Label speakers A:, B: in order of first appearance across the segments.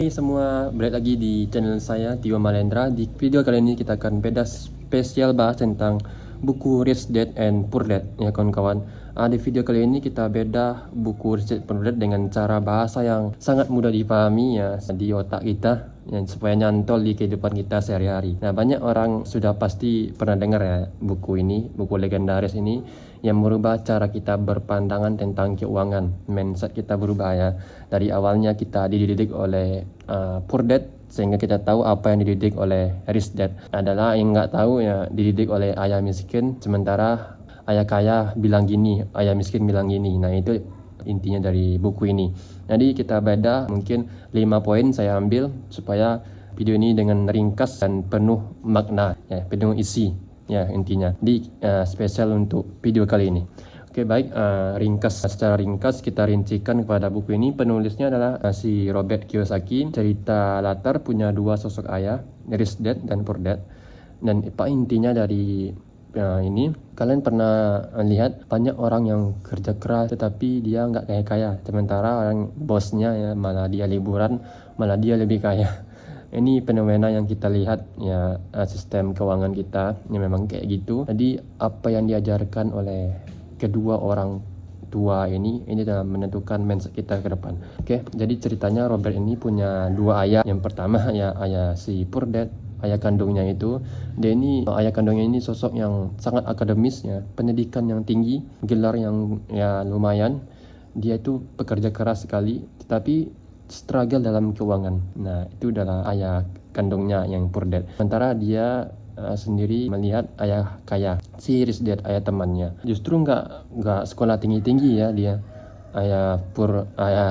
A: Hai semua, balik lagi di channel saya Tio Malendra. Di video kali ini kita akan beda spesial bahas tentang buku Rich Dad and Poor Dad ya kawan-kawan. Di video kali ini kita beda buku Rich Dad and Poor Dad dengan cara bahasa yang sangat mudah dipahami ya di otak kita ya, supaya nyantol di kehidupan kita sehari-hari. Nah, banyak orang sudah pasti pernah dengar ya buku ini, buku legendaris ini yang merubah cara kita berpandangan tentang keuangan. Mindset kita berubah ya. Dari awalnya kita dididik oleh Poor Dad, sehingga kita tahu apa yang dididik oleh Rich Dad. Adalah yang nggak tahu ya dididik oleh ayah miskin, sementara ayah kaya bilang gini, ayah miskin bilang gini. Nah, itu intinya dari buku ini. Jadi kita beda mungkin 5 poin saya ambil supaya video ini dengan ringkas dan penuh makna ya, penuh isi ya intinya di spesial untuk video kali ini. Oke, baik, secara ringkas kita rincikan kepada buku ini. Penulisnya adalah si Robert Kiyosaki. Cerita latar punya dua sosok ayah, Rich Dad dan Poor Dad. Dan intinya dari ini, kalian pernah lihat banyak orang yang kerja keras tetapi dia nggak kaya-kaya, sementara orang bosnya ya malah dia liburan, malah dia lebih kaya. Ini fenomena yang kita lihat ya, sistem keuangan kita yang memang kayak gitu. Jadi apa yang diajarkan oleh kedua orang tua ini dalam menentukan mindset kita ke depan. Oke, jadi ceritanya Robert ini punya dua ayah. Yang pertama ya ayah si Poor Dad, ayah kandungnya itu. Ayah kandungnya ini sosok yang sangat akademis ya, pendidikan yang tinggi, gelar yang ya lumayan. Dia itu pekerja keras sekali, tetapi struggle dalam keuangan. Nah, itu adalah ayah kandungnya yang Poor Dad. Sementara dia sendiri melihat ayah kaya, si Rich Dad, ayah temannya. Justru nggak sekolah tinggi-tinggi ya dia. Ayah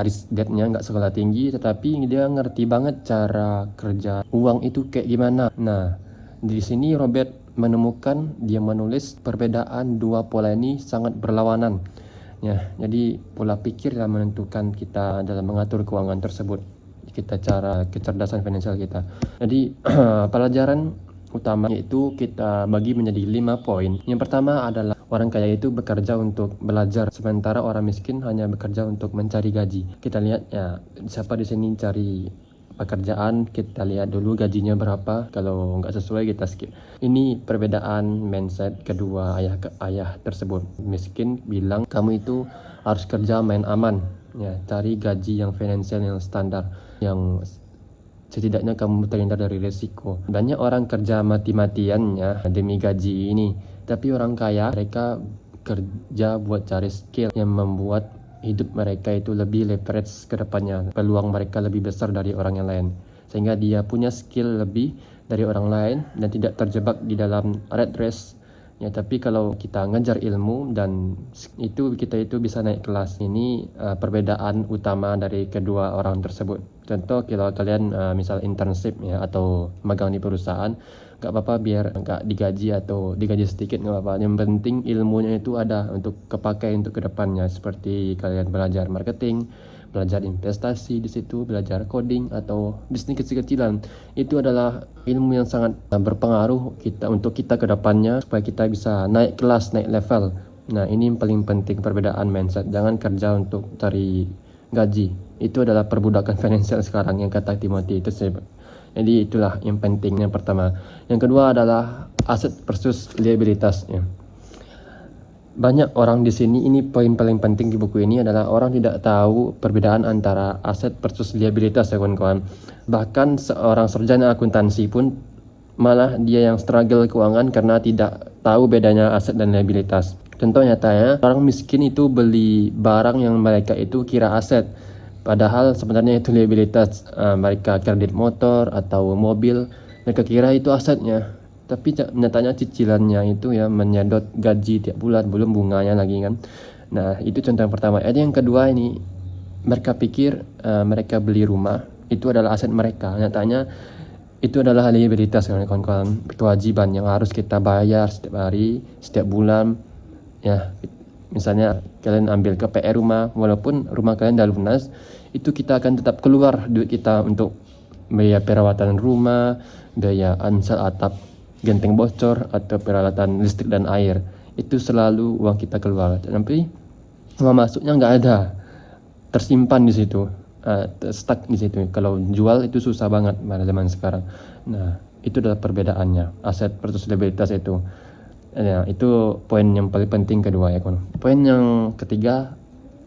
A: Rich Dad-nya nggak sekolah tinggi, tetapi dia ngerti banget cara kerja uang itu kayak gimana. Nah, di sini Robert menemukan, dia menulis perbedaan dua pola ini sangat berlawanan. Ya, jadi pola pikir yang menentukan kita dalam mengatur keuangan tersebut. Cara kecerdasan finansial kita. Jadi pelajaran utama yaitu kita bagi menjadi 5 poin. Yang pertama adalah orang kaya itu bekerja untuk belajar, sementara orang miskin hanya bekerja untuk mencari gaji. Kita lihat ya, siapa di sini cari pekerjaan, kita lihat dulu gajinya berapa, kalau nggak sesuai kita skip. Ini perbedaan mindset kedua ayah tersebut. Miskin bilang kamu itu harus kerja main aman ya, cari gaji yang finansial yang standar, yang setidaknya kamu terhindar dari resiko. Banyak orang kerja mati-matian ya demi gaji ini, tapi orang kaya mereka kerja buat cari skill yang membuat hidup mereka itu lebih leverage ke depannya. Peluang mereka lebih besar dari orang yang lain, sehingga dia punya skill lebih dari orang lain dan tidak terjebak di dalam rat race ya. Tapi kalau kita ngejar ilmu dan kita itu bisa naik kelas. Ini perbedaan utama dari kedua orang tersebut. Contoh, kalau kalian misal internship ya atau magang di perusahaan, nggak apa-apa biar nggak digaji atau digaji sedikit, nggak apa-apa. Yang penting ilmunya itu ada untuk kepakai untuk kedepannya. Seperti kalian belajar marketing, belajar investasi di situ, belajar coding atau bisnis kecil-kecilan. Itu adalah ilmu yang sangat berpengaruh untuk kita kedepannya, supaya kita bisa naik kelas, naik level. Nah, ini yang paling penting, perbedaan mindset. Jangan kerja untuk cari gaji. Itu adalah perbudakan finansial sekarang yang kata Timothy itu. Jadi itulah yang penting, yang pertama. Yang kedua adalah aset versus liabilitas ya. Banyak orang di sini, ini poin paling penting di buku ini, adalah orang tidak tahu perbedaan antara aset versus liabilitas ya kawan-kawan. Bahkan seorang sarjana akuntansi pun malah dia yang struggle keuangan karena tidak tahu bedanya aset dan liabilitas. Contoh nyatanya, orang miskin itu beli barang yang mereka itu kira aset, padahal sebenarnya itu liabilitas. Mereka kredit motor atau mobil, mereka kira itu asetnya, tapi nyatanya cicilannya itu ya menyedot gaji tiap bulan, belum bunganya lagi kan. Nah, itu contoh yang pertama. Yang kedua ini, mereka pikir mereka beli rumah itu adalah aset mereka. Nyatanya itu adalah liabilitas kawan-kawan, kewajiban yang harus kita bayar setiap hari, setiap bulan ya. Misalnya kalian ambil KPR rumah, walaupun rumah kalian udah lunas, itu kita akan tetap keluar duit kita untuk biaya perawatan rumah, biaya ansal atap genteng bocor, atau peralatan listrik dan air. Itu selalu uang kita keluar, tapi uang masuknya nggak ada, tersimpan di situ. stuck di situ. Kalau jual itu susah banget pada zaman sekarang. Nah, itu adalah perbedaannya aset versus liabilitas itu. Ya, itu poin yang paling penting kedua ya kawan. Poin yang ketiga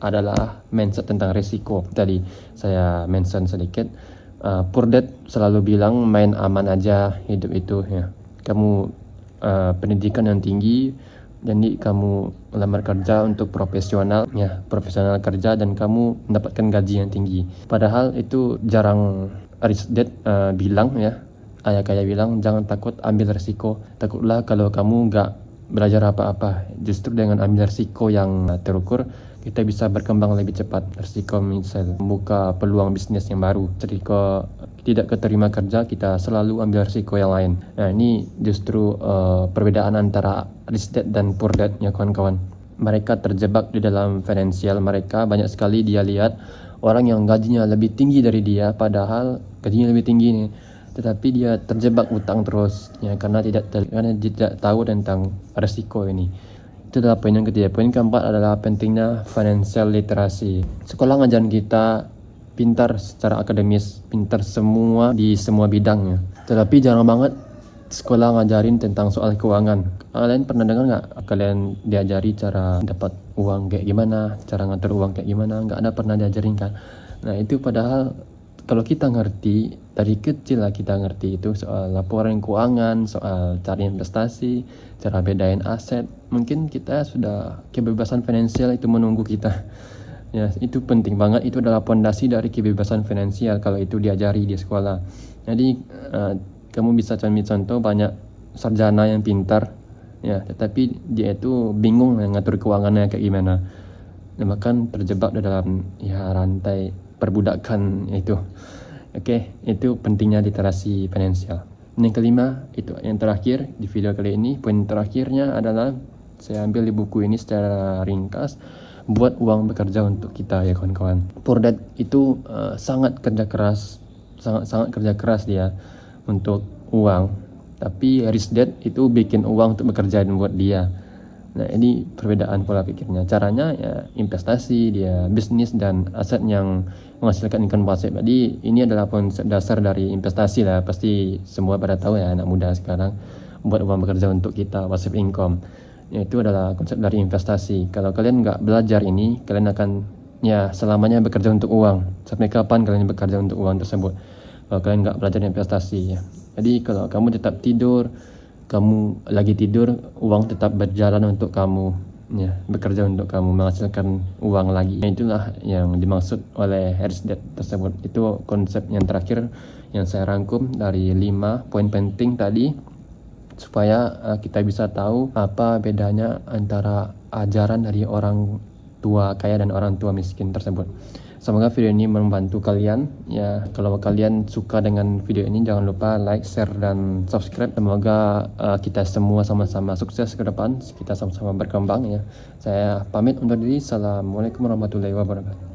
A: adalah mindset tentang risiko. Tadi saya mention sedikit. Poor Dad selalu bilang main aman aja hidup itu ya. Kamu pendidikan yang tinggi, jadi kamu melamar kerja untuk profesional ya, profesional kerja dan kamu mendapatkan gaji yang tinggi. Padahal itu jarang Rich Dad bilang ya. Ayah kaya bilang jangan takut ambil resiko. Takutlah kalau kamu nggak belajar apa-apa. Justru dengan ambil resiko yang terukur, kita bisa berkembang lebih cepat. Resiko misal membuka peluang bisnis yang baru. Resiko tidak keterima kerja, kita selalu ambil resiko yang lain. Nah, ini justru perbedaan antara Rich Dad dan Poor Dad ya kawan-kawan. Mereka terjebak di dalam finansial mereka. Banyak sekali dia lihat orang yang gajinya lebih tinggi dari dia, padahal gajinya lebih tinggi nih, tetapi dia terjebak utang terus ya, karena tidak tahu tentang resiko ini. Itu adalah poin yang ketiga. Poin keempat adalah pentingnya financial literacy. Sekolah ngajarin kita pintar secara akademis, pintar semua di semua bidangnya, tetapi jarang banget sekolah ngajarin tentang soal keuangan. Kalian pernah dengar nggak kalian diajari cara dapat uang kayak gimana, cara ngatur uang kayak gimana? Nggak ada pernah diajarin kan. Nah, itu padahal kalau kita ngerti dari kecil lah, kita ngerti itu soal laporan keuangan, soal cari investasi, cara bedain aset, mungkin kita sudah kebebasan finansial itu menunggu kita. Ya, itu penting banget. Itu adalah pondasi dari kebebasan finansial kalau itu diajari di sekolah. Jadi kamu bisa ambil contoh banyak sarjana yang pintar ya, tetapi dia itu bingung ngatur keuangannya kayak gimana. Dan bahkan terjebak di dalam ya rantai perbudakan itu. Oke, itu pentingnya literasi finansial. Yang kelima, itu yang terakhir di video kali ini. Poin terakhirnya adalah saya ambil di buku ini secara ringkas, buat uang bekerja untuk kita ya kawan-kawan. Poor Dad itu sangat kerja keras, sangat kerja keras dia untuk uang. Tapi Rich Dad itu bikin uang untuk bekerja dan buat dia. Nah, ini perbedaan pola pikirnya. Caranya ya investasi, dia bisnis dan aset yang menghasilkan income passive. Jadi ini adalah konsep dasar dari investasi lah. Pasti semua pada tahu ya, anak muda sekarang buat uang bekerja untuk kita, passive income. Ya, itu adalah konsep dari investasi. Kalau kalian nggak belajar ini, kalian akan ya selamanya bekerja untuk uang. Sampai kapan kalian bekerja untuk uang tersebut? Kalau kalian nggak belajar investasi ya. Jadi kalau kamu tetap tidur, kamu lagi tidur, uang tetap berjalan untuk kamu ya, bekerja untuk kamu, menghasilkan uang lagi. Nah, itulah yang dimaksud oleh Rich Dad tersebut. Itu konsep yang terakhir yang saya rangkum dari 5 poin penting tadi, supaya kita bisa tahu apa bedanya antara ajaran dari orang tua kaya dan orang tua miskin tersebut. Semoga video ini membantu kalian ya. Kalau kalian suka dengan video ini, jangan lupa like, share, dan subscribe. Semoga kita semua sama-sama sukses ke depan, kita sama-sama berkembang ya. Saya pamit undur diri. Assalamualaikum warahmatullahi wabarakatuh.